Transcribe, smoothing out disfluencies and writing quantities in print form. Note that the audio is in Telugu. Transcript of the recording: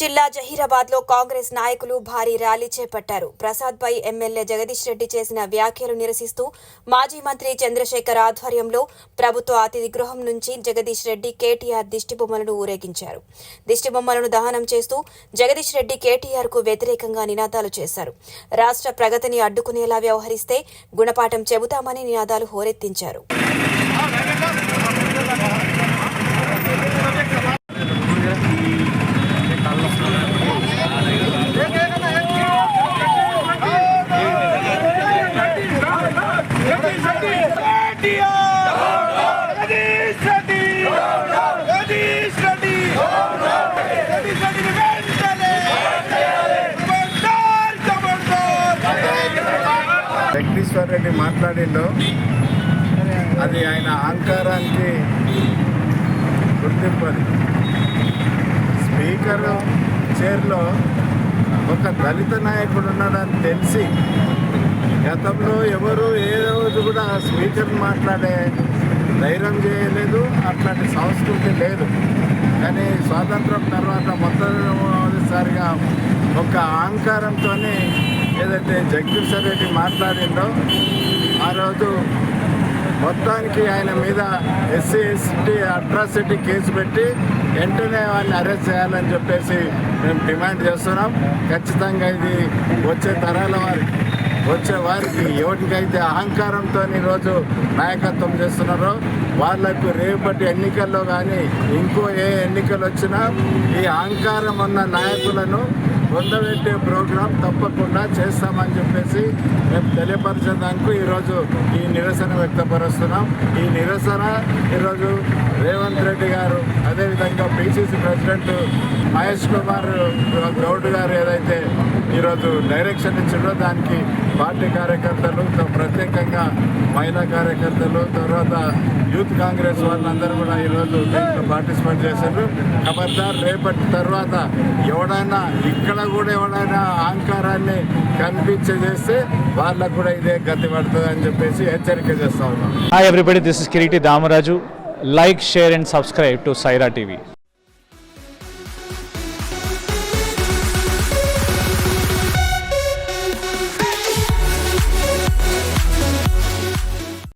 జిల్లా జహీరాబాద్ లో కాంగ్రెస్ నాయకులు భారీ ర్యాలీ చేపట్టారు. ప్రసాద్ పై ఎమ్మెల్యే జగదీష్ రెడ్డి చేసిన వ్యాఖ్యలు నిరసిస్తూ మాజీ మంత్రి చంద్రశేఖర్ ఆధ్వర్యంలో ప్రభుత్వ అతిథి గృహం నుంచి జగదీష్ రెడ్డి కేటీఆర్ దిష్టిబొమ్మలను ఊరేగించారు. దిష్టిబొమ్మలను దహనం చేస్తూ జగదీష్ రెడ్డి కేటీఆర్ కు వ్యతిరేకంగా నినాదాలు చేశారు. రాష్ట్ర ప్రగతిని అడ్డుకునేలా వ్యవహరిస్తే గుణపాఠం చెబుతామని నినాదాలు హోరెత్తించారు. జగదీశ్వర్ రెడ్డి మాట్లాడిందో అది ఆయన అహంకారానికి గుర్తింపు. అది స్పీకర్ చైర్లో ఒక దళిత నాయకుడు ఉన్నాడని తెలిసి గతంలో ఎవరు ఏ రోజు కూడా స్పీకర్ మాట్లాడే ధైర్యం చేయలేదు, అట్లాంటి సంస్కృతి లేదు. కానీ స్వాతంత్రం తర్వాత మొట్టమొదటిసారిగా ఒక అహంకారంతో ఏదైతే జగదీశ్వర్ రెడ్డి మాట్లాడిందో ఆ రోజు మొత్తానికి ఆయన మీద ఎస్సీ ఎస్టీ అట్రాసిటీ కేసు పెట్టి వెంటనే వాడిని అరెస్ట్ చేయాలని చెప్పేసి మేము డిమాండ్ చేస్తున్నాం. ఖచ్చితంగా ఇది వచ్చే తరాల వారికి ఎవరికైతే అహంకారంతో ఈరోజు నాయకత్వం చేస్తున్నారో వాళ్ళకు రేపటి ఎన్నికల్లో కానీ ఇంకో ఏ ఎన్నికలు వచ్చినా ఈ అహంకారం ఉన్న నాయకులను పొందబెట్టే ప్రోగ్రాం తప్పకుండా చేస్తామని చెప్పేసి మేము తెలియపరచేందుకు ఈరోజు ఈ నిరసన వ్యక్తపరుస్తున్నాం. ఈ నిరసన ఈరోజు రేవంత్ రెడ్డి గారు, అదేవిధంగా పిసిసి ప్రెసిడెంట్ మహేష్ కుమార్ గౌడ్ గారు ఏదైతే ఈరోజు డైరెక్షన్ ఇచ్చిందో దానికి పార్టీ కార్యకర్తలు, ప్రత్యేకంగా మహిళా కార్యకర్తలు, తర్వాత యూత్ కాంగ్రెస్ వాళ్ళందరూ కూడా ఈరోజు దీంట్లో పార్టిసిపేట్ చేశారు. ఖబర్దార్ రేపటి తర్వాత ఎవడైనా ఇక్కడ కూడా ఎవడైనా అహంకారాన్ని కనిపించేస్తే వాళ్ళకు కూడా ఇదే గతి పడుతుంది అని చెప్పేసి హెచ్చరిక చేస్తా ఉన్నాం. Hi everybody, this is Kireeti Damaraju. Like, share and subscribe to Saira TV.